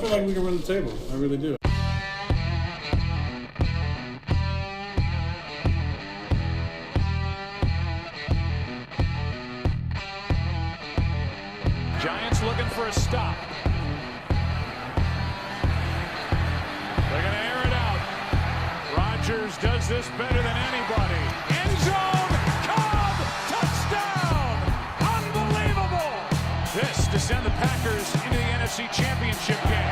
feel like we can run the table. I really do. Giants looking for a stop. They're going to air it out. Rodgers does this better than anybody. End zone, Cobb, touchdown! Unbelievable! This to send the Packers into the NFC Championship game.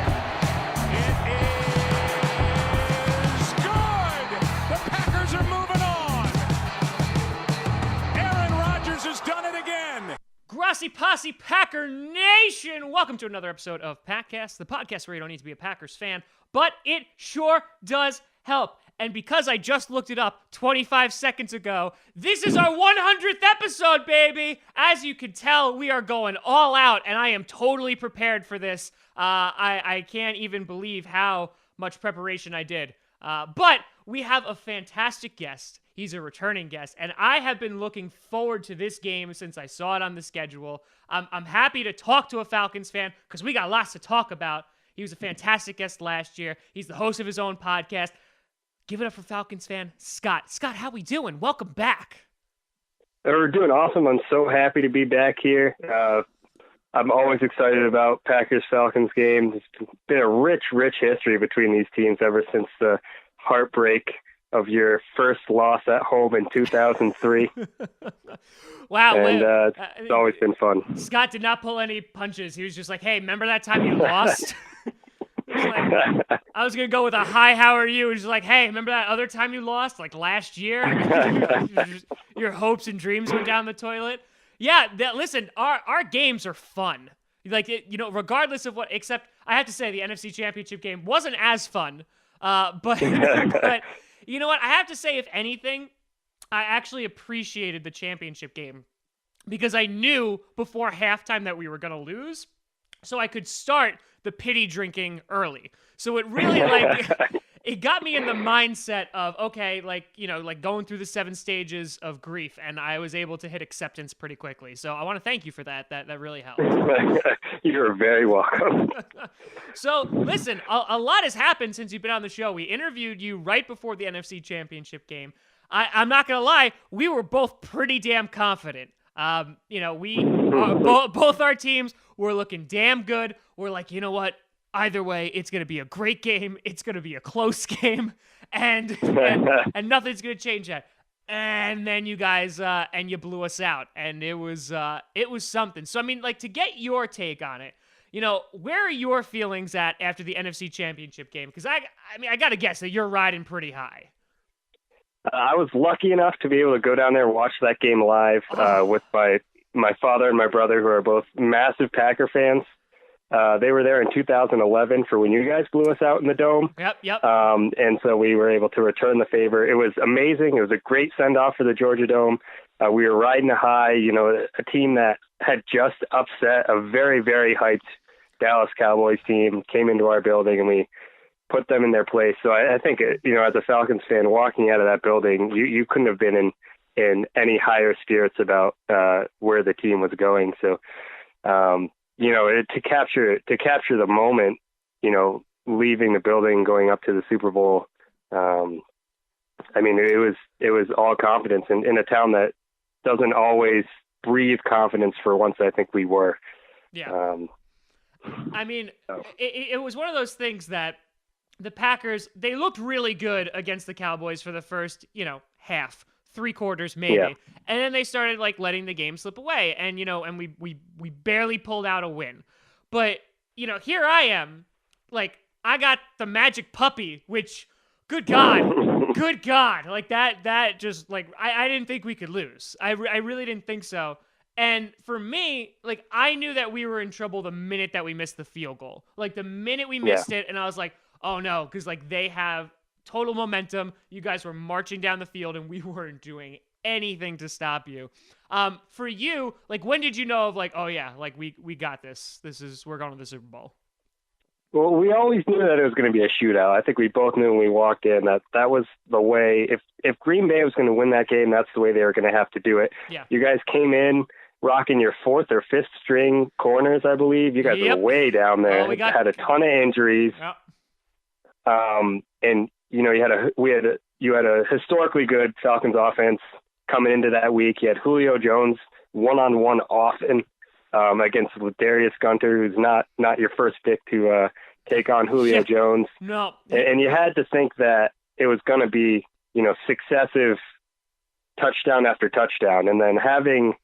It is good! The Packers are moving on! Aaron Rodgers has done it again! Grossi Posse Packer Nation! Welcome to another episode of Packast, the podcast where you don't need to be a Packers fan, but it sure does help. And because I just looked it up 25 seconds ago, this is our 100th episode, baby! As you can tell, we are going all out, and I am totally prepared for this. I can't even believe how much preparation I did. But we have a fantastic guest. He's a returning guest, and I have been looking forward to this game since I saw it on the schedule. I'm happy to talk to a Falcons fan because we got lots to talk about. He was a fantastic guest last year. He's the host of his own podcast. Give it up for Falcons fan, Scott. Scott, how we doing? Welcome back. We're doing awesome. I'm so happy to be back here. I'm always excited about Packers-Falcons games. It's been a rich history between these teams ever since the heartbreak of your first loss at home in 2003. Wow. And it's always been fun. Scott did not pull any punches. He was just like, hey, remember that time you lost? Like, I was going to go with a hi, how are you? He's like, hey, remember that other time you lost, like last year? Your hopes and dreams went down the toilet. Yeah, listen, our games are fun. Like, regardless of what, except I have to say the NFC Championship game wasn't as fun. But you know what? I have to say, if anything, I actually appreciated the championship game because I knew before halftime that we were going to lose. So I could start the pity drinking early. So it really it got me in the mindset of, okay, going through the 7 stages of grief, and I was able to hit acceptance pretty quickly. So I want to thank you for that. That really helped. You're very welcome. So listen, a lot has happened since you've been on the show. We interviewed you right before the NFC Championship game. I'm not going to lie, we were both pretty damn confident. Both our teams were looking damn good. We're like, you know what? Either way, it's going to be a great game. It's going to be a close game, and nothing's going to change that. And then you guys and you blew us out, and it was something. So I mean, like, to get your take on it, where are your feelings at after the NFC Championship game? Because I got to guess that you're riding pretty high. I was lucky enough to be able to go down there and watch that game live with my father and my brother, who are both massive Packer fans. They were there in 2011 for when you guys blew us out in the Dome. Yep. And so we were able to return the favor. It was amazing. It was a great send-off for the Georgia Dome. We were riding a high, a team that had just upset a very, very hyped Dallas Cowboys team, came into our building, and we put them in their place. So I think, as a Falcons fan walking out of that building, you couldn't have been in any higher spirits about where the team was going. So, to capture the moment, leaving the building, going up to the Super Bowl. It was all confidence in a town that doesn't always breathe confidence. For once, I think we were. Yeah. It was one of those things that the Packers, they looked really good against the Cowboys for the first, half, 3 quarters maybe. Yeah. And then they started letting the game slip away, and we barely pulled out a win. But, here I am, I got the magic puppy, which, good God, that just I didn't think we could lose. I really didn't think so. And for me, I knew that we were in trouble the minute that we missed the field goal. The minute we missed it, and I was like, oh no, because they have total momentum. You guys were marching down the field, and we weren't doing anything to stop you. For you, when did you know of oh yeah, we got this. We're going to the Super Bowl. Well, we always knew that it was going to be a shootout. I think we both knew when we walked in that was the way. If Green Bay was going to win that game, that's the way they were going to have to do it. Yeah. You guys came in rocking your fourth or fifth string corners, I believe. You guys Yep. were way down there. Oh, Had a ton of injuries. Yep. And you know, you had a historically good Falcons offense coming into that week. You had Julio Jones one-on-one often against Darius Gunter, who's not your first pick to take on Julio Jones. No. And you had to think that it was going to be, you know, successive touchdown after touchdown, and then having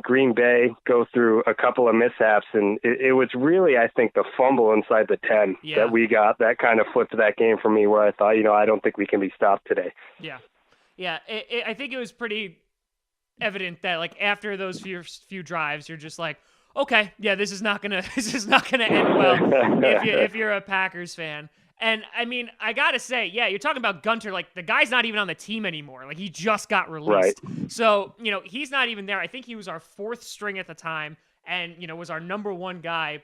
Green Bay go through a couple of mishaps, and it was really, I think, the fumble inside the 10 that we got that kind of flipped that game for me, where I thought, you know, I don't think we can be stopped today. Yeah. I think it was pretty evident that, like, after those few drives, you're just like, okay, yeah, this is not gonna end well if you're a Packers fan. And I mean, I gotta say, yeah, you're talking about Gunter. Like, the guy's not even on the team anymore. Like, he just got released. Right. So, you know, he's not even there. I think he was our fourth string at the time, and, you know, was our number one guy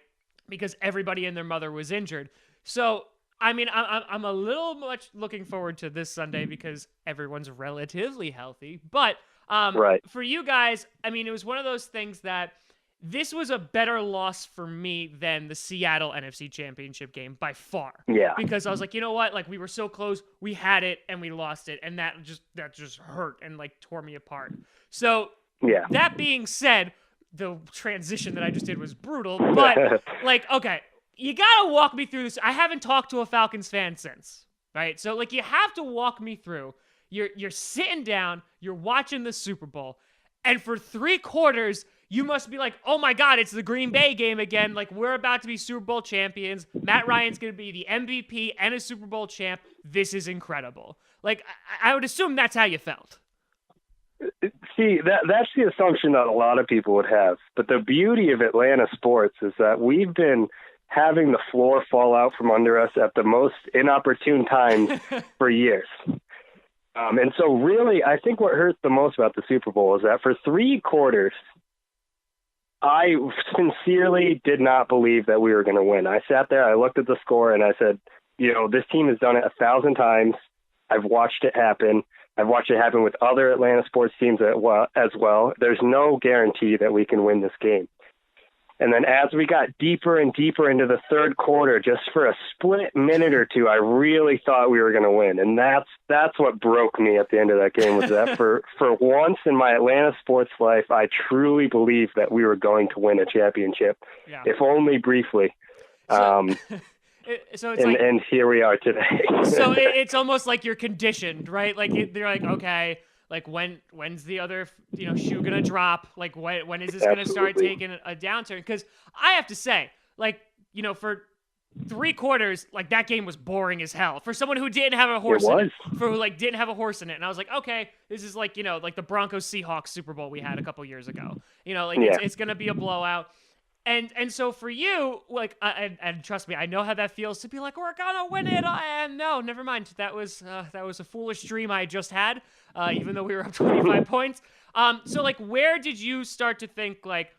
because everybody and their mother was injured. So, I mean, I'm a little much looking forward to this Sunday because everyone's relatively healthy. But for you guys, I mean, it was one of those things that this was a better loss for me than the Seattle NFC Championship game by far. Yeah. Because I was like, you know what? Like, we were so close. We had it and we lost it. And that just hurt and, like, tore me apart. So, that being said, the transition that I just did was brutal. But, like, okay, you got to walk me through this. I haven't talked to a Falcons fan since, right? So, like, you have to walk me through. You're sitting down. You're watching the Super Bowl. And for 3 quarters, you must be like, oh my God, it's the Green Bay game again. Like, we're about to be Super Bowl champions. Matt Ryan's going to be the MVP and a Super Bowl champ. This is incredible. Like, I would assume that's how you felt. See, that's the assumption that a lot of people would have. But the beauty of Atlanta sports is that we've been having the floor fall out from under us at the most inopportune times for years. And so really, I think what hurt the most about the Super Bowl is that for 3 quarters, I sincerely did not believe that we were going to win. I sat there, I looked at the score, and I said, you know, this team has done it 1,000 times. I've watched it happen. I've watched it happen with other Atlanta sports teams as well. There's no guarantee that we can win this game. And then as we got deeper and deeper into the third quarter, just for a split minute or two, I really thought we were going to win. And that's what broke me at the end of that game, was that for once in my Atlanta sports life, I truly believed that we were going to win a championship, if only briefly. So it's and here we are today. So it's almost like you're conditioned, right? Like, they're like, okay, like, when's the other, you know, shoe gonna drop? Like, when is this gonna start taking a downturn? Because I have to say, like, you know, for 3 quarters, like, that game was boring as hell for someone who didn't have a horse in it. For who, like, didn't have a horse in it. And I was like, okay, this is like, you know, like the Broncos Seahawks Super Bowl we had a couple years ago. You know, like, it's gonna be a blowout. And so for you, like, and trust me, I know how that feels to be like, we're gonna win it. And no, never mind. That was a foolish dream I just had, even though we were up 25 points. So, like, where did you start to think, like,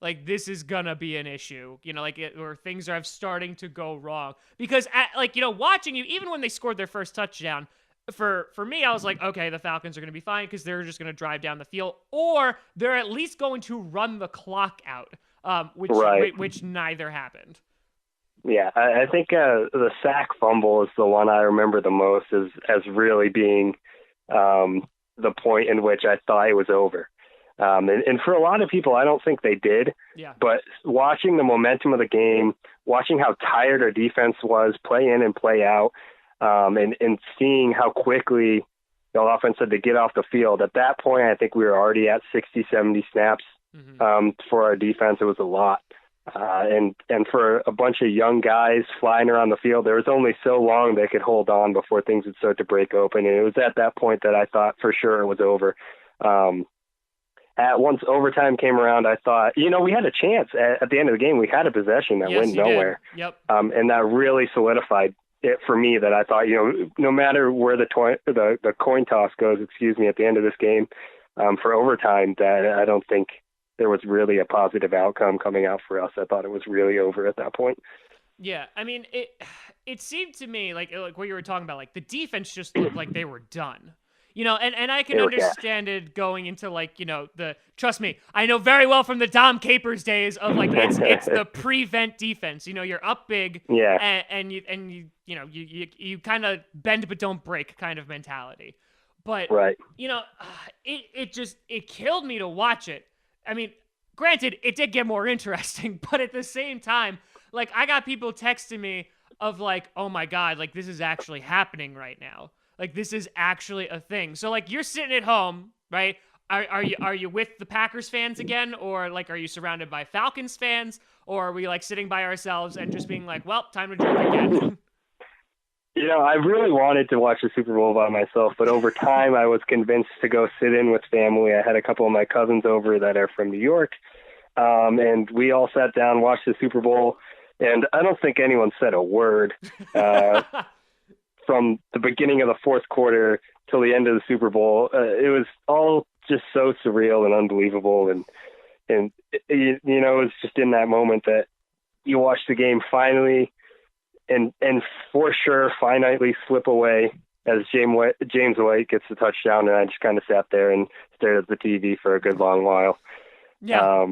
like, this is gonna be an issue, you know, like, or things are starting to go wrong? Because, like, you know, watching you, even when they scored their first touchdown, for me, I was like, okay, the Falcons are going to be fine because they're just going to drive down the field, or they're at least going to run the clock out, which neither happened. Yeah, I think the sack fumble is the one I remember the most as really being the point in which I thought it was over. And for a lot of people, I don't think they did. Yeah. But watching the momentum of the game, watching how tired our defense was, play in and play out, and seeing how quickly the offense had to get off the field. At that point, I think we were already at 60, 70 snaps for our defense. It was a lot. And for a bunch of young guys flying around the field, there was only so long they could hold on before things would start to break open. And it was at that point that I thought for sure it was over. Once overtime came around, I thought, you know, we had a chance at the end of the game. We had a possession that went nowhere. Yep. And that really solidified it for me, that I thought, you know, no matter where the coin toss goes, at the end of this game, for overtime, that I don't think there was really a positive outcome coming out for us. I thought it was really over at that point. Yeah, I mean, it seemed to me like what you were talking about, like, the defense just looked like they were done. And I can They were understand it going into like, trust me, I know very well from the Dom Capers days of like, it's the prevent defense. You're up big Yeah. and you kind of bend but don't break kind of mentality. But, Right. it killed me to watch it. I mean, granted, it did get more interesting, but at the same time, like I got people texting me of like, oh my God, like this is actually happening right now. Like this is actually a thing. So like you're sitting at home, right? Are you with the Packers fans again, or like are you surrounded by Falcons fans, or are we like sitting by ourselves and just being like, well, time to drink again? I really wanted to watch the Super Bowl by myself, but over time I was convinced to go sit in with family. I had a couple of my cousins over that are from New York, and we all sat down, watched the Super Bowl, and I don't think anyone said a word. From the beginning of the fourth quarter till the end of the Super Bowl, it was all just so surreal and unbelievable. And it was just in that moment that you watch the game finally and for sure finitely slip away as James White gets the touchdown. And I just kind of sat there and stared at the TV for a good long while. Yeah.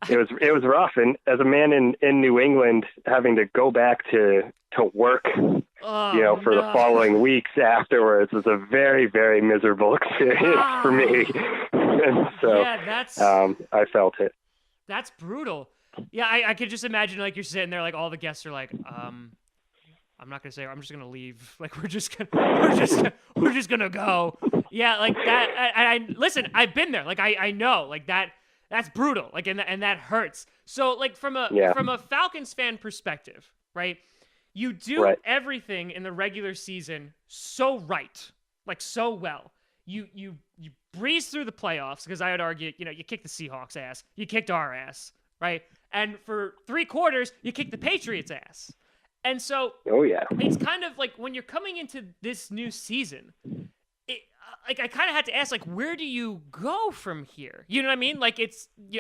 It was rough. And as a man in New England, having to go back to work, for the following weeks afterwards was a very, very miserable experience for me. And so I felt it. That's brutal. Yeah, I could just imagine like you're sitting there, like all the guests are like, I'm not gonna say, I'm just gonna leave. Like we're just gonna go. Yeah, like that. I listen. I've been there. Like I know. Like that's brutal. Like and that hurts. So like from a Falcons fan perspective, right? You do everything in the regular season so right, like so well. You breeze through the playoffs because I would argue, you kicked the Seahawks ass, you kicked our ass, right? And for 3 quarters, you kicked the Patriots ass. And so, it's kind of like when you're coming into this new season, I kind of had to ask, like, where do you go from here? You know what I mean? Like,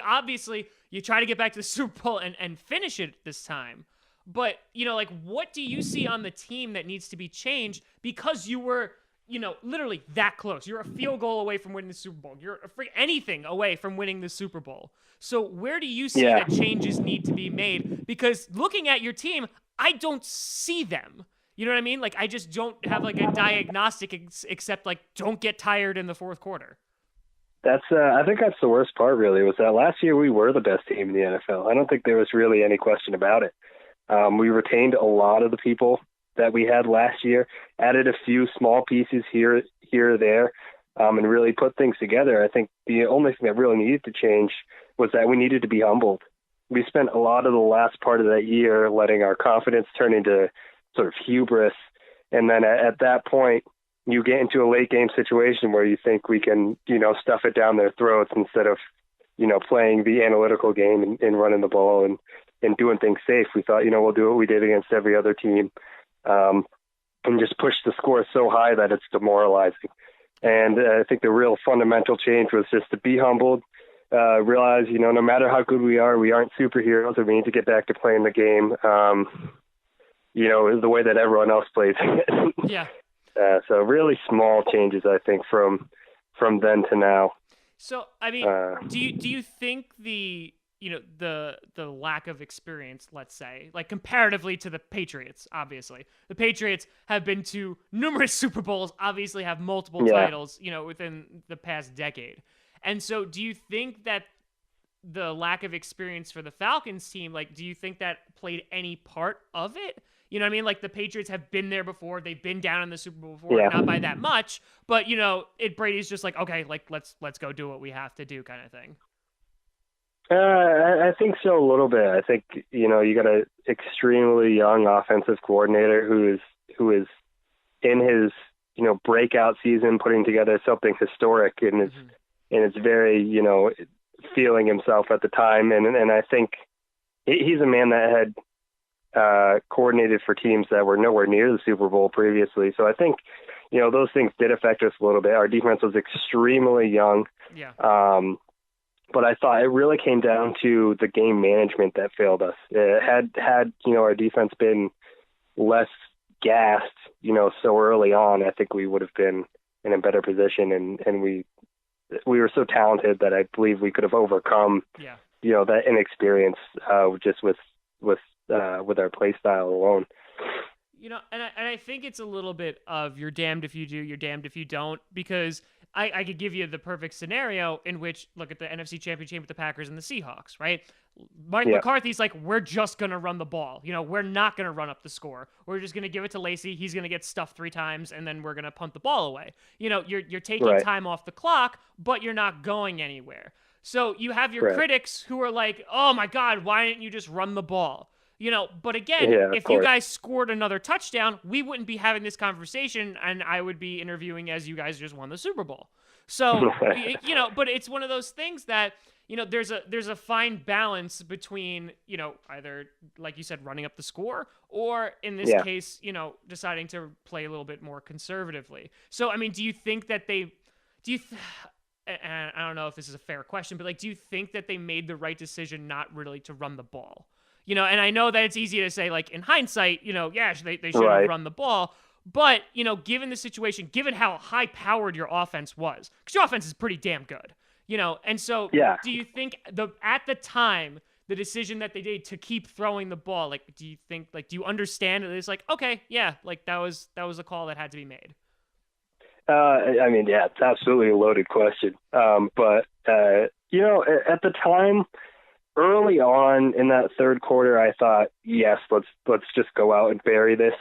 obviously you try to get back to the Super Bowl and finish it this time. But, like, what do you see on the team that needs to be changed because you were, literally that close? You're a field goal away from winning the Super Bowl. You're anything away from winning the Super Bowl. So where do you see that changes need to be made? Because looking at your team, I don't see them. You know what I mean? Like, I just don't have, like, a diagnostic except, like, don't get tired in the fourth quarter. I think that's the worst part, really, was that last year we were the best team in the NFL. I don't think there was really any question about it. We retained a lot of the people that we had last year, added a few small pieces here or there, and really put things together. I think the only thing that really needed to change was that we needed to be humbled. We spent a lot of the last part of that year letting our confidence turn into sort of hubris. And then at that point, you get into a late game situation where you think we can, stuff it down their throats instead of, playing the analytical game and running the ball and doing things safe. We thought, we'll do what we did against every other team, and just push the score so high that it's demoralizing. And I think the real fundamental change was just to be humbled, realize, no matter how good we aren't superheroes, and we need to get back to playing the game, the way that everyone else plays. Yeah. So really small changes, I think, from then to now. So, I mean, do you think the lack of experience, let's say, like comparatively to the Patriots, obviously, the Patriots have been to numerous Super Bowls, obviously have multiple titles, within the past decade. And so do you think that the lack of experience for the Falcons team, like, do you think that played any part of it? You know what I mean? Like, the Patriots have been there before. They've been down in the Super Bowl before, not by that much. But, Brady's just like, okay, like, let's go do what we have to do kind of thing. I think so a little bit. I think, you got an extremely young offensive coordinator who is in his, breakout season, putting together something historic and it's very, feeling himself at the time. And I think he's a man that had coordinated for teams that were nowhere near the Super Bowl previously. So I think, those things did affect us a little bit. Our defense was extremely young. Yeah. But I thought it really came down to the game management that failed us. Had our defense been less gassed, so early on, I think we would have been in a better position, and we were so talented that I believe we could have overcome that inexperience just with our play style alone. And I think it's a little bit of you're damned if you do, you're damned if you don't, because I could give you the perfect scenario in which, look at the NFC Championship with the Packers and the Seahawks, right? Mike McCarthy's like, we're just going to run the ball. We're not going to run up the score. We're just going to give it to Lacey. He's going to get stuffed 3 times, and then we're going to punt the ball away. You're taking time off the clock, but you're not going anywhere. So you have your critics who are like, oh my God, why didn't you just run the ball? But again, if you guys scored another touchdown, we wouldn't be having this conversation, and I would be interviewing as you guys just won the Super Bowl. So, but it's one of those things that, there's a fine balance between, either, like you said, running up the score, or in this case, deciding to play a little bit more conservatively. So, I mean, do you think that and I don't know if this is a fair question, but like, do you think that they made the right decision not really to run the ball? And I know that it's easy to say, like, in hindsight, they should have run the ball. But, given the situation, given how high-powered your offense was, because your offense is pretty damn good, and so do you think at the time, the decision that they did to keep throwing the ball, like, do you understand it? It's like, okay, like, that was a call that had to be made. I mean, it's absolutely a loaded question. But at the time, early on in that third quarter, I thought, yes, let's just go out and bury this.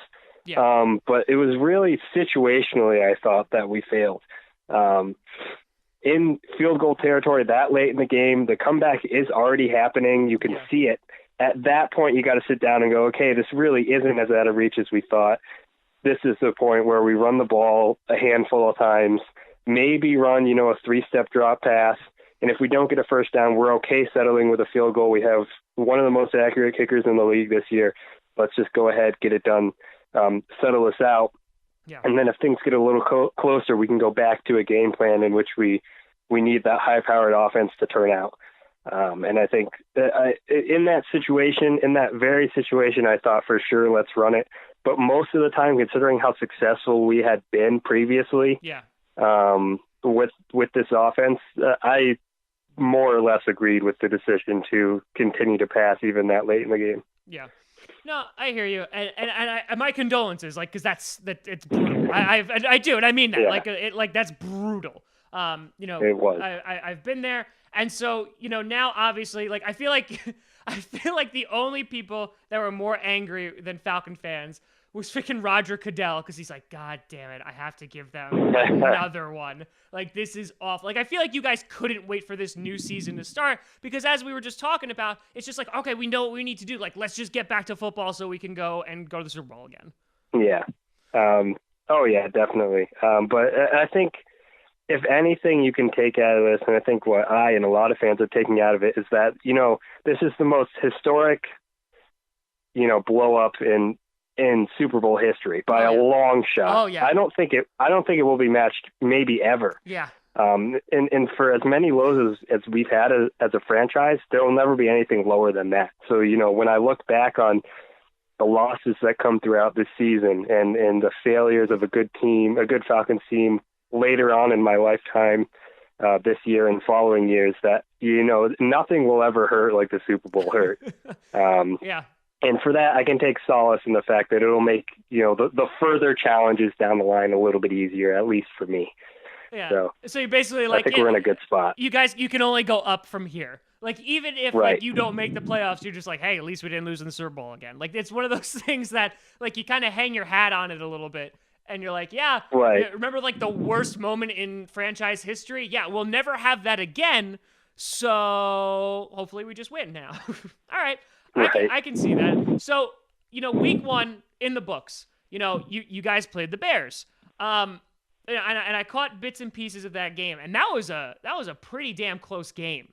Yeah. But it was really situationally, I thought, that we failed. In field goal territory that late in the game, the comeback is already happening. You can see it. At that point, you got to sit down and go, okay, this really isn't as out of reach as we thought. This is the point where we run the ball a handful of times, maybe run, a 3-step drop pass. And if we don't get a first down, we're okay settling with a field goal. We have one of the most accurate kickers in the league this year. Let's just go ahead, get it done, settle this out. Yeah. And then if things get a little closer, we can go back to a game plan in which we need that high-powered offense to turn out. And I think in that very situation, I thought for sure, let's run it. But most of the time, considering how successful we had been previously with this offense, I more or less agreed with the decision to continue to pass even that late in the game. Yeah. No, I hear you, and my condolences, like, because it's brutal. I do, and I mean that, like that's brutal. It was. I've been there, and so now obviously, like, I feel like the only people that were more angry than Falcon fans was freaking Roger Goodell, because he's like, God damn it, I have to give them another one. Like, this is awful. Like, I feel like you guys couldn't wait for this new season to start, because as we were just talking about, it's just like, okay, we know what we need to do. Like, let's just get back to football so we can go to the Super Bowl again. Yeah. Oh, yeah, definitely. But I think if anything you can take out of this, and I think what I and a lot of fans are taking out of it, is that, this is the most historic, blow up in Super Bowl history by a long shot. Oh yeah. I don't think it will be matched maybe ever. Yeah. And for as many lows as we've had as a franchise, there will never be anything lower than that. So, when I look back on the losses that come throughout this season and the failures of a good Falcons team later on in my lifetime, this year and following years, that, nothing will ever hurt like the Super Bowl hurt. Yeah. And for that, I can take solace in the fact that it'll make, the further challenges down the line a little bit easier, at least for me. Yeah. So you're basically like, I think we're in a good spot. You guys, you can only go up from here. Like, even if like you don't make the playoffs, you're just like, hey, at least we didn't lose in the Super Bowl again. Like, it's one of those things that, like, you kind of hang your hat on it a little bit. And you're like, remember, like, the worst moment in franchise history? Yeah, we'll never have that again. So hopefully we just win now. All right. I can see that. So, week 1 in the books, you guys played the Bears. And I caught bits and pieces of that game, and that was a pretty damn close game.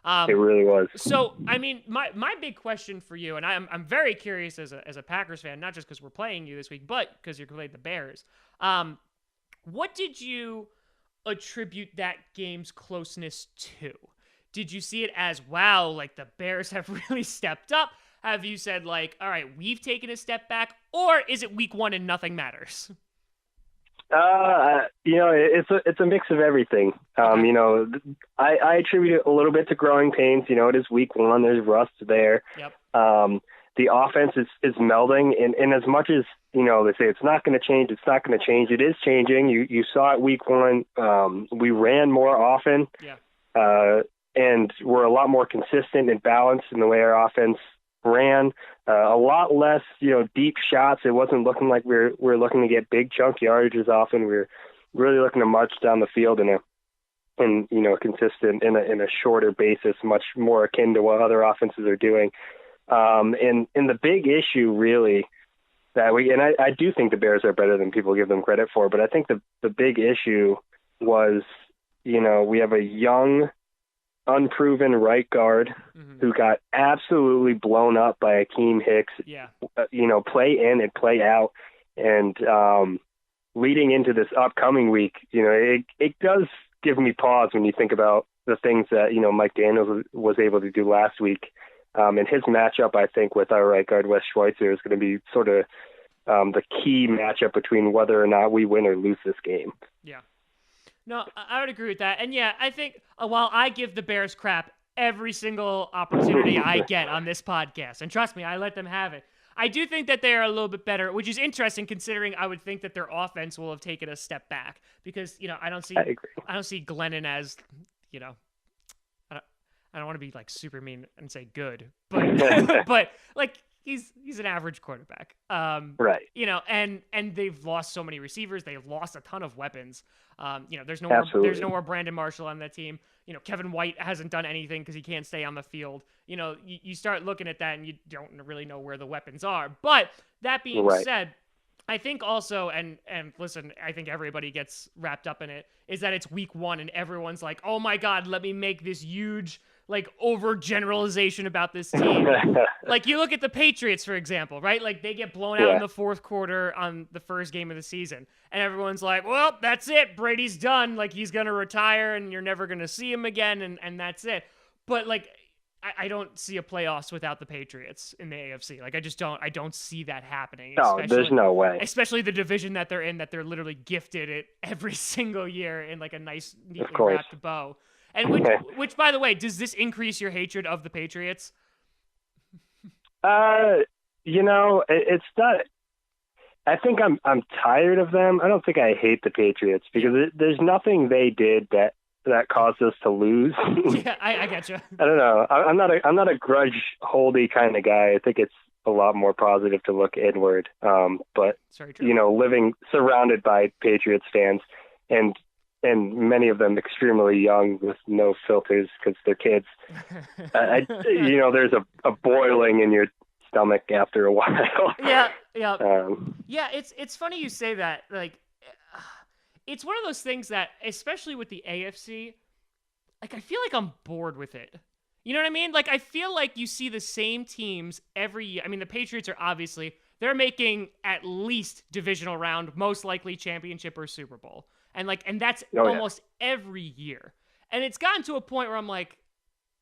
It really was. So, I mean, my big question for you, and I'm very curious as a Packers fan, not just because we're playing you this week, but because you played the Bears. What did you attribute that game's closeness to? Did you see it as, wow, like the Bears have really stepped up? Have you said, like, all right, we've taken a step back? Or is it week 1 and nothing matters? It's a mix of everything. I attribute it a little bit to growing pains. It is week one. There's rust there. Yep. The offense is melding, and as much as they say it's not going to change, it's not going to change. It is changing. You saw it week one. We ran more often. Yeah. And we're a lot more consistent and balanced in the way our offense ran. A lot less, deep shots. It wasn't looking like we're looking to get big chunk yardages often. We're really looking to march down the field in consistent in a shorter basis, much more akin to what other offenses are doing. And the big issue really that I do think the Bears are better than people give them credit for, but I think the big issue was, we have a young, unproven right guard who got absolutely blown up by Akeem Hicks, play in and play out. And leading into this upcoming week, it does give me pause when you think about the things that, Mike Daniels was able to do last week. And his matchup, I think, with our right guard, Wes Schweitzer, is going to be sort of the key matchup between whether or not we win or lose this game. Yeah. No, I would agree with that. And yeah, I think while I give the Bears crap every single opportunity I get on this podcast, and trust me, I let them have it, I do think that they are a little bit better, which is interesting considering I would think that their offense will have taken a step back because, I don't see Glennon as, I don't want to be like super mean and say good, but but like he's an average quarterback. Right. And they've lost so many receivers. They've lost a ton of weapons. There's no more Brandon Marshall on that team. Kevin White hasn't done anything because he can't stay on the field. You start looking at that and you don't really know where the weapons are. But that being said, I think also, and listen, I think everybody gets wrapped up in it, is that it's week one and everyone's like, oh my God, let me make this huge, overgeneralization about this team. Like, you look at the Patriots, for example, right? Like, they get blown out in the fourth quarter on the first game of the season. And everyone's like, well, that's it. Brady's done. Like, he's going to retire and you're never going to see him again. And that's it. But, I don't see a playoffs without the Patriots in the AFC. I don't see that happening. No, there's no way. Especially the division that they're in, that they're literally gifted it every single year in a nice, neatly wrapped bow. And which, by the way, does this increase your hatred of the Patriots? It's not. I think I'm tired of them. I don't think I hate the Patriots because there's nothing they did that caused us to lose. Yeah, I get you. I don't know. I'm not a grudge holdy kind of guy. I think it's a lot more positive to look inward. But living surrounded by Patriots fans and many of them extremely young with no filters because they're kids. There's a boiling in your stomach after a while. Yeah. It's funny you say that. It's one of those things that, especially with the AFC, I feel like I'm bored with it. You know what I mean? I feel like you see the same teams every year. I mean, the Patriots are obviously, they're making at least divisional round, most likely championship or Super Bowl. And that's almost every year. And it's gotten to a point where I'm like,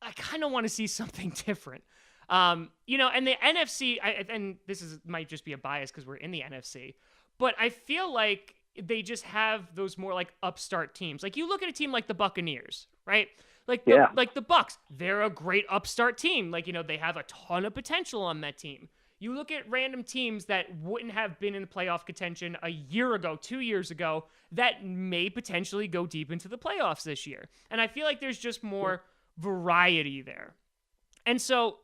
I kind of want to see something different. And the NFC, and this might just be a bias because we're in the NFC, but I feel like they just have those more upstart teams. You look at a team like the Buccaneers, right? The Bucks, they're a great upstart team. They have a ton of potential on that team. You look at random teams that wouldn't have been in the playoff contention a year ago, 2 years ago, that may potentially go deep into the playoffs this year. And I feel like there's just more variety there. And so,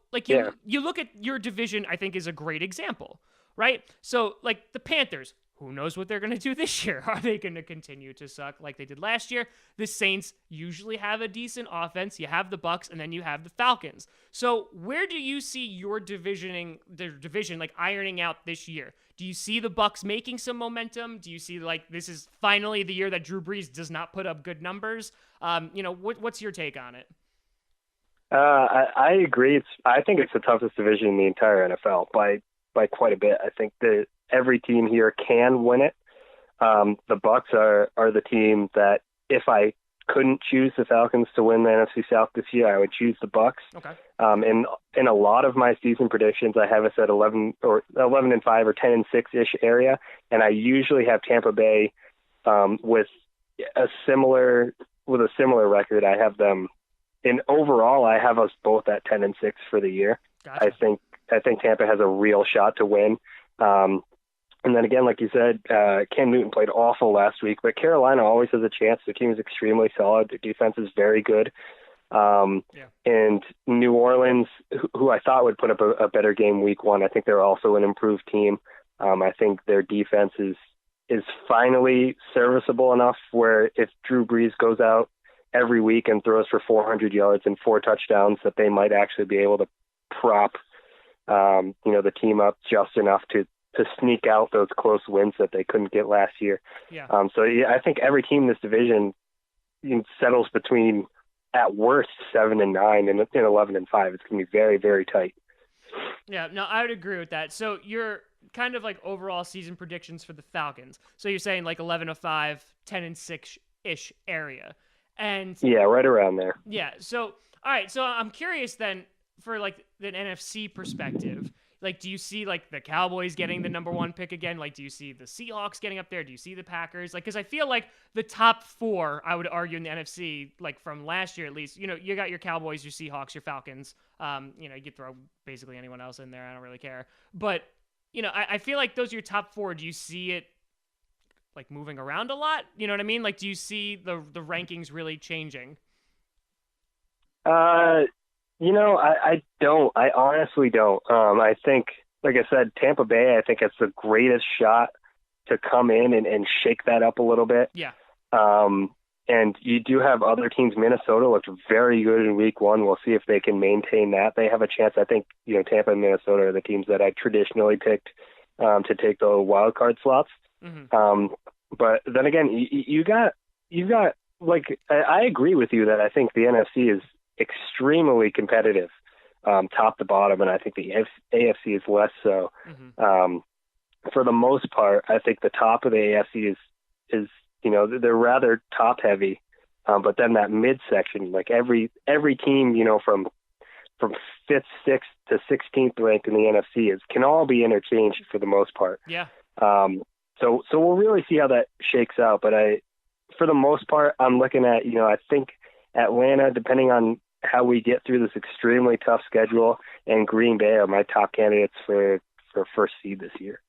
you look at your division, I think is a great example, right? So, the Panthers, who knows what they're going to do this year? Are they going to continue to suck like they did last year? The Saints usually have a decent offense. You have the Bucks, and then you have the Falcons. So where do you see your division ironing out this year? Do you see the Bucks making some momentum? Do you see this is finally the year that Drew Brees does not put up good numbers? What's your take on it? I agree. I think it's the toughest division in the entire NFL by quite a bit. I think that every team here can win it. The Bucks are the team that if I couldn't choose the Falcons to win the NFC South this year, I would choose the Bucks. Okay. And in a lot of my season predictions, I have us at 11-5 or 10-6 ish area, and I usually have Tampa Bay with a similar record. I have them, and overall, I have us both at 10-6 for the year. Gotcha. I think Tampa has a real shot to win. And then again, like you said, Cam Newton played awful last week, but Carolina always has a chance. Their team is extremely solid. Their defense is very good. And New Orleans, who I thought would put up a better game week one, I think they're also an improved team. I think their defense is finally serviceable enough where if Drew Brees goes out every week and throws for 400 yards and 4 touchdowns, that they might actually be able to prop the team up just enough to sneak out those close wins that they couldn't get last year. Yeah. I think every team in this division settles between, at worst, 7-9 and 11-5. It's going to be very, very tight. Yeah, no, I would agree with that. So you're kind of like overall season predictions for the Falcons. So you're saying like 11-5, 10-6-ish area. And yeah, right around there. Yeah. So, all right. So I'm curious then for like the NFC perspective, like, do you see like the Cowboys getting the number 1 pick again? Like, do you see the Seahawks getting up there? Do you see the Packers? Like, because I feel like the top 4, I would argue in the NFC, like from last year at least, you got your Cowboys, your Seahawks, your Falcons. You could throw basically anyone else in there. I don't really care. But, I feel like those are your top 4. Do you see it like moving around a lot? You know what I mean? Like, do you see the rankings really changing? I don't. I honestly don't. I think, like I said, Tampa Bay, I think it's the greatest shot to come in and shake that up a little bit. Yeah. And you do have other teams. Minnesota looked very good in week 1. We'll see if they can maintain that. They have a chance. I think, Tampa and Minnesota are the teams that I traditionally picked to take the wild card slots. Mm-hmm. But then again, you got like, I agree with you that I think the NFC is extremely competitive, top to bottom, and I think the AFC is less so. Mm-hmm. For the most part, I think the top of the AFC is they're rather top heavy, but then that midsection, like every team, from 5th, 6th to 16th ranked in the NFC can all be interchanged for the most part. Yeah. So we'll really see how that shakes out, but for the most part, I'm looking at, I think Atlanta, depending on how we get through this extremely tough schedule, and Green Bay are my top candidates for first seed this year.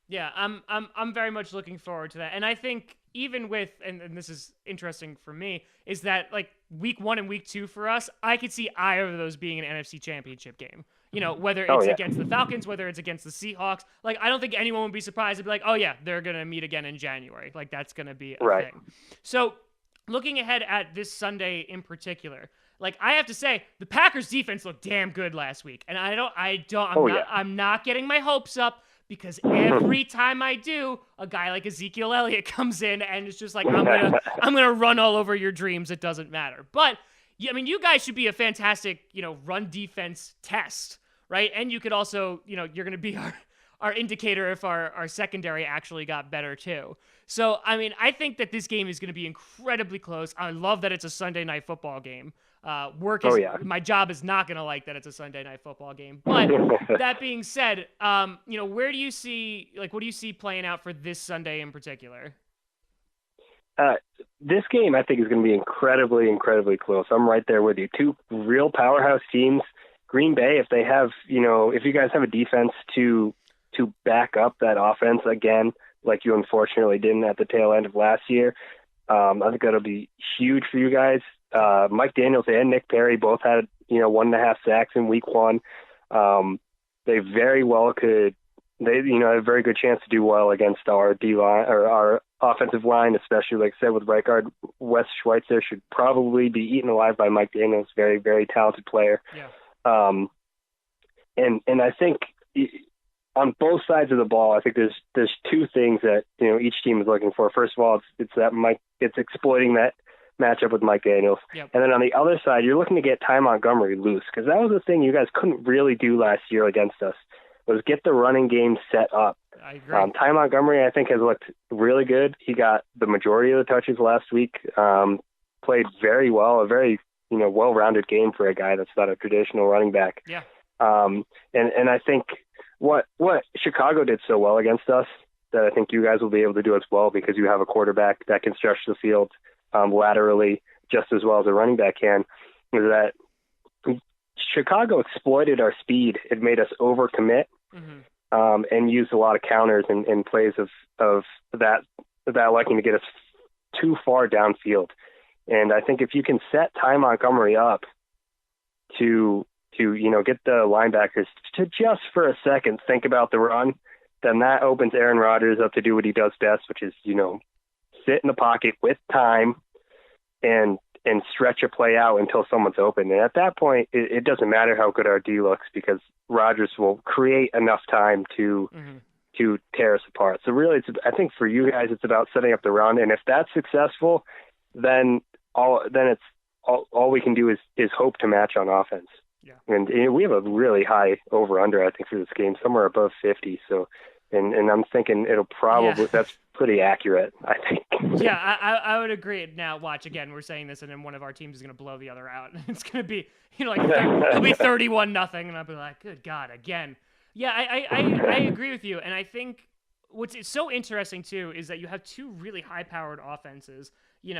Yeah, I'm very much looking forward to that. And I think even with, and this is interesting for me, is that like week 1 and week 2 for us, I could see either of those being an NFC championship game. Whether it's against the Falcons, whether it's against the Seahawks. Like, I don't think anyone would be surprised to be like, oh yeah, they're going to meet again in January. Like, that's going to be a thing. So looking ahead at this Sunday in particular, like, I have to say, the Packers defense looked damn good last week. And I'm not getting my hopes up, because every time I do, a guy like Ezekiel Elliott comes in and it's just like, I'm gonna run all over your dreams. It doesn't matter. But you guys should be a fantastic, run defense test, right? And you could also, you're gonna be our indicator if our secondary actually got better too. So, I think that this game is going to be incredibly close. I love that it's a Sunday night football game. My job is not going to like that it's a Sunday night football game. But that being said, what do you see playing out for this Sunday in particular? This game, I think, is going to be incredibly, incredibly close. I'm right there with you. 2 real powerhouse teams. Green Bay, if they have, if you guys have a defense to back up that offense again, like you unfortunately didn't at the tail end of last year, I think that'll be huge for you guys. Mike Daniels and Nick Perry both had 1.5 sacks in week 1. They very well could. They have a very good chance to do well against our D line or our offensive line, especially like I said with right guard Wes Schweitzer should probably be eaten alive by Mike Daniels, very, very talented player. Yeah. And I think on both sides of the ball, I think there's 2 things that each team is looking for. First of all, it's exploiting that matchup with Mike Daniels, yep. And then on the other side, you're looking to get Ty Montgomery loose, because that was the thing you guys couldn't really do last year against us, was get the running game set up. I agree. Ty Montgomery, I think, has looked really good. He got the majority of the touches last week. Played very well, a very well-rounded game for a guy that's not a traditional running back. Yeah. And I think what Chicago did so well against us that I think you guys will be able to do as well, because you have a quarterback that can stretch the field laterally just as well as a running back can, is that Chicago exploited our speed. It made us overcommit and used a lot of counters and plays of that liking to get us too far downfield. And I think if you can set Ty Montgomery up to get the linebackers to just for a second think about the run, then that opens Aaron Rodgers up to do what he does best, which is, sit in the pocket with time and stretch a play out until someone's open. And at that point, it doesn't matter how good our D looks, because Rodgers will create enough time to tear us apart. So really, I think for you guys, it's about setting up the run. And if that's successful, then all we can do is hope to match on offense. Yeah. And we have a really high over-under, I think, for this game, somewhere above 50. So, and I'm thinking it'll probably, that's pretty accurate, I think. Yeah, I would agree. Now, watch, again, we're saying this, and then one of our teams is going to blow the other out. It's going to be, it'll be 31-0, and I'll be like, good God, again. Yeah, I agree with you, and I think what's so interesting, too, is that you have two really high-powered offenses. And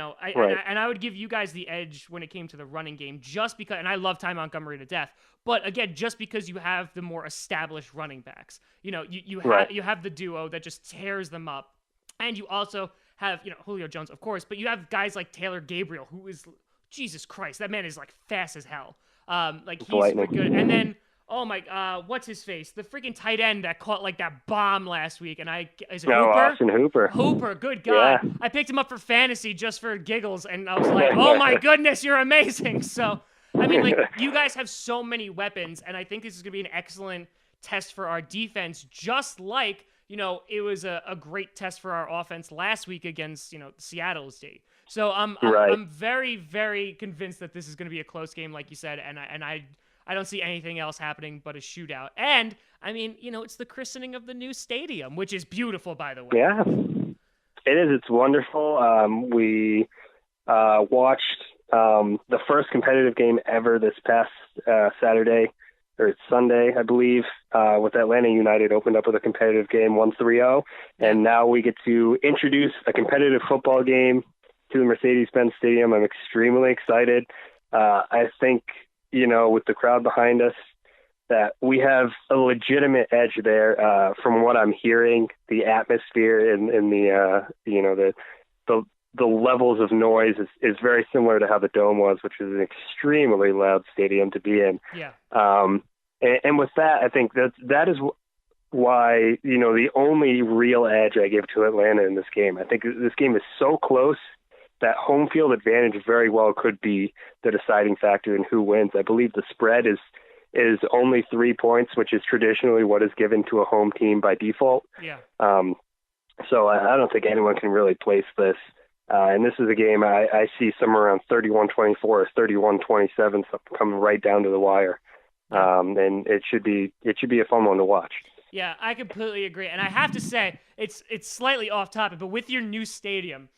I would give you guys the edge when it came to the running game, just because, and I love Ty Montgomery to death, but again, just because you have the more established running backs. You have the duo that just tears them up, and you also have, Julio Jones, of course, but you have guys like Taylor Gabriel, who is, Jesus Christ, that man is like fast as hell. He's super good. And then, oh my, what's his face? The freaking tight end that caught like that bomb last week. And is it Hooper? Austin Hooper. Hooper, good God. Yeah. I picked him up for fantasy just for giggles. And I was like, oh my goodness, you're amazing. So, I mean, you guys have so many weapons. And I think this is going to be an excellent test for our defense, just like, it was a great test for our offense last week against, Seattle State. So I'm very, very convinced that this is going to be a close game, like you said. And I don't see anything else happening but a shootout. And, I mean, it's the christening of the new stadium, which is beautiful, by the way. Yeah, it is. It's wonderful. We watched the first competitive game ever this past Saturday, or Sunday, I believe, with Atlanta United opened up with a competitive game, 1-3-0. And now we get to introduce a competitive football game to the Mercedes-Benz Stadium. I'm extremely excited. I think, with the crowd behind us, that we have a legitimate edge there. From what I'm hearing, the atmosphere and the levels of noise is very similar to how the Dome was, which is an extremely loud stadium to be in. Yeah. And with that, I think that is why, the only real edge I give to Atlanta in this game. I think this game is so close that home field advantage very well could be the deciding factor in who wins. I believe the spread is only 3 points, which is traditionally what is given to a home team by default. Yeah. So I don't think anyone can really place this. And this is a game I see somewhere around 31-24 or 31-27, coming right down to the wire. And it should be a fun one to watch. Yeah, I completely agree. And I have to say, it's slightly off topic, but with your new stadium,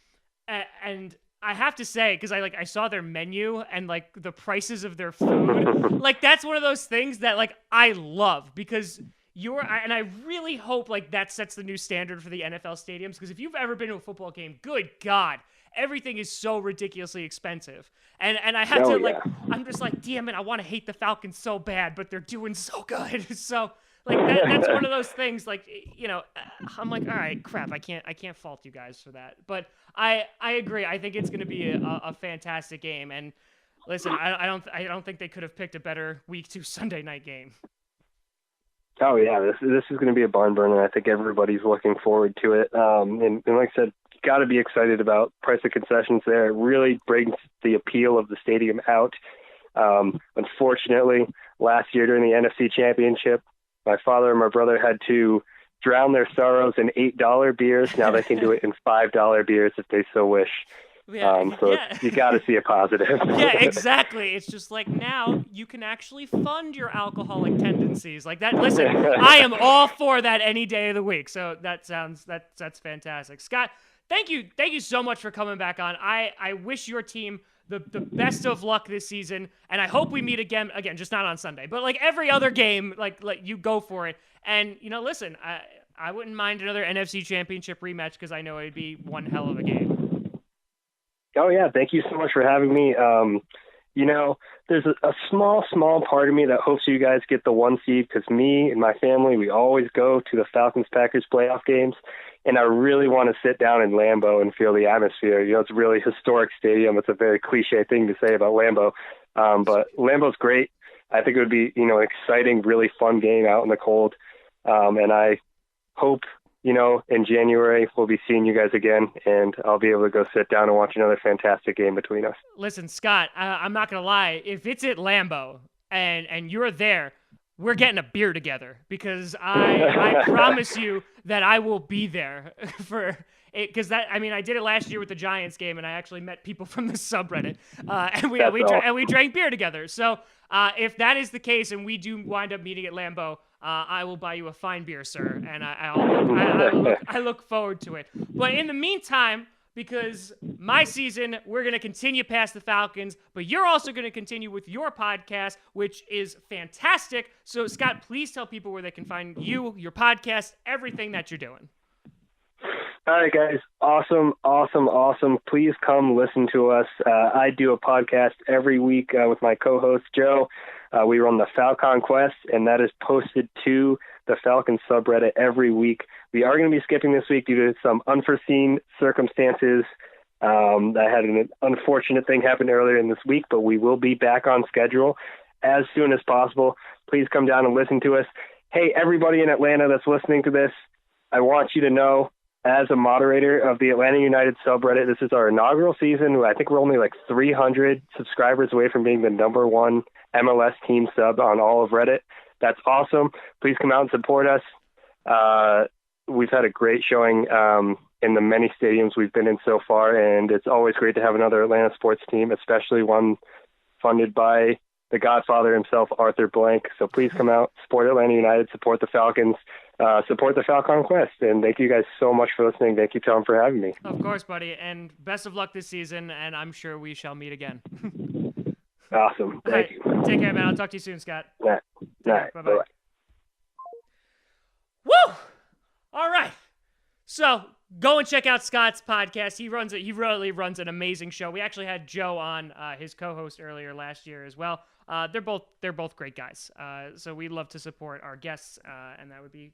and I have to say, because I saw their menu and the prices of their food, that's one of those things that I love, because and I really hope that sets the new standard for the NFL stadiums, because if you've ever been to a football game, good God, everything is so ridiculously expensive. And I have I'm just damn it, I want to hate the Falcons so bad, but they're doing so good. So that's one of those things, I'm like, all right, crap, I can't fault you guys for that. But I agree. I think it's going to be a fantastic game. And listen, I don't think they could have picked a better week 2 Sunday night game. Oh yeah, this is going to be a barn burner. I think everybody's looking forward to it. And like I said, got to be excited about price of concessions there. It really brings the appeal of the stadium out. Unfortunately, last year during the NFC Championship, my father and my brother had to drown their sorrows in $8 beers. Now they can do it in $5 beers if they so wish. Yeah, you got to see a positive. Yeah, exactly. It's just now you can actually fund your alcoholic tendencies like that. Listen, I am all for that any day of the week. So that's fantastic. Scott, thank you so much for coming back on. I wish your team the best of luck this season, and I hope we meet again, just not on Sunday, but every other game, you go for it. And listen, I wouldn't mind another NFC Championship rematch because I know it'd be one hell of a game. Oh, yeah. Thank you so much for having me. There's a small part of me that hopes you guys get the 1 seed because me and my family, we always go to the Falcons-Packers playoff games, and I really want to sit down in Lambeau and feel the atmosphere. It's a really historic stadium. It's a very cliche thing to say about Lambeau, but Lambeau's great. I think it would be, an exciting, really fun game out in the cold, and I hope in January, we'll be seeing you guys again, and I'll be able to go sit down and watch another fantastic game between us. Listen, Scott, I'm not going to lie. If it's at Lambeau and you're there, we're getting a beer together because I promise you that I will be there for it. Because I did it last year with the Giants game, and I actually met people from the subreddit, and we drank beer together. So if that is the case, and we do wind up meeting at Lambeau, I will buy you a fine beer, sir, and I look forward to it. But in the meantime, because my season, we're going to continue past the Falcons, but you're also going to continue with your podcast, which is fantastic. So, Scott, please tell people where they can find you, your podcast, everything that you're doing. All right, guys. Awesome. Please come listen to us. I do a podcast every week with my co-host, Joe. We run the Falcon Quest, and that is posted to the Falcon subreddit every week. We are going to be skipping this week due to some unforeseen circumstances. I had an unfortunate thing happen earlier in this week, but we will be back on schedule as soon as possible. Please come down and listen to us. Hey, everybody in Atlanta that's listening to this, I want you to know, as a moderator of the Atlanta United subreddit, this is our inaugural season. I think we're only like 300 subscribers away from being the #1 MLS team sub on all of Reddit. That's awesome. Please come out and support us. We've had a great showing in the many stadiums we've been in so far, and it's always great to have another Atlanta sports team, especially one funded by the Godfather himself, Arthur Blank. So please come out, support Atlanta United, support the Falcons, support the Falcon Quest. And thank you guys so much for listening. Thank you, Tom, for having me. Of course, buddy. And best of luck this season, and I'm sure we shall meet again. Awesome. Thank you. Take care, man. I'll talk to you soon, Scott. All right. Bye-bye. Bye-bye. Woo! All right. So go and check out Scott's podcast. He really runs an amazing show. We actually had Joe on, his co-host, earlier last year as well. They're both great guys. So we love to support our guests, and that would be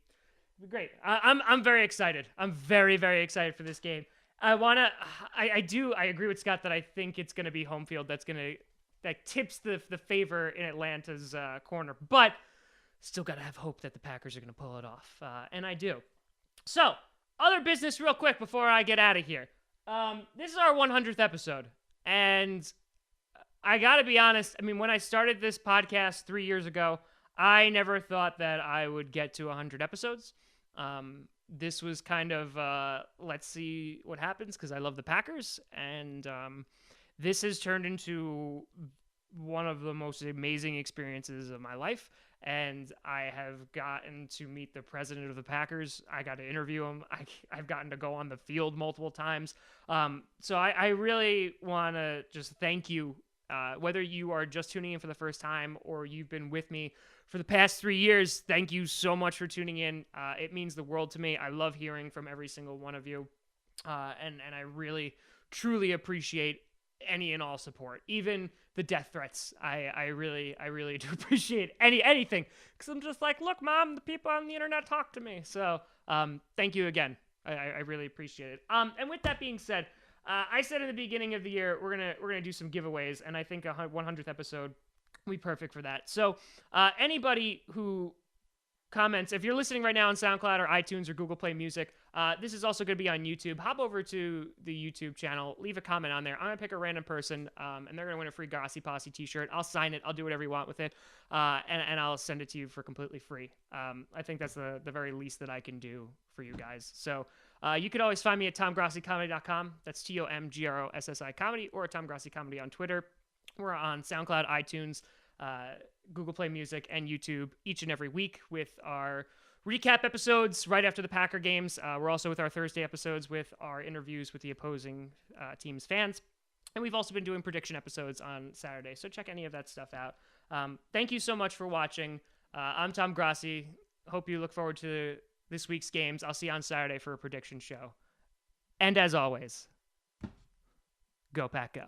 great. I'm very excited. I'm very, very excited for this game. I agree with Scott that I think it's going to be home field that tips the favor in Atlanta's corner, but still got to have hope that the Packers are going to pull it off, and I do. So, other business real quick before I get out of here. This is our 100th episode, and I got to be honest, when I started this podcast 3 years ago, I never thought that I would get to 100 episodes. This was kind of, let's see what happens, because I love the Packers, and this has turned into one of the most amazing experiences of my life, and I have gotten to meet the president of the Packers. I got to interview him. I've gotten to go on the field multiple times. So I really want to just thank you, whether you are just tuning in for the first time or you've been with me for the past 3 years. Thank you so much for tuning in. It means the world to me. I love hearing from every single one of you, and I really, truly appreciate any and all support, even the death threats. I really do appreciate anything, because I'm just like, look, Mom, the people on the internet talk to me. So thank you again. I really appreciate it. And with that being said, I said in the beginning of the year we're gonna do some giveaways, and I think a 100th episode will be perfect for that. So anybody who comments, if you're listening right now on SoundCloud or iTunes or Google Play Music, this is also going to be on YouTube. Hop over to the YouTube channel, leave a comment on there. I'm going to pick a random person, and they're going to win a free Grossi Posse t-shirt. I'll sign it. I'll do whatever you want with it, and I'll send it to you for completely free. I think that's the very least that I can do for you guys. So you could always find me at tomgrossicomedy.com. That's TOMGROSSI comedy, or Tom Grossi Comedy on Twitter. We're on SoundCloud, iTunes, Google Play Music, and YouTube each and every week with our recap episodes right after the Packer games. We're also with our Thursday episodes with our interviews with the opposing team's fans. And we've also been doing prediction episodes on Saturday, so check any of that stuff out. Thank you so much for watching. I'm Tom Grossi. Hope you look forward to this week's games. I'll see you on Saturday for a prediction show. And as always, go Pack Go.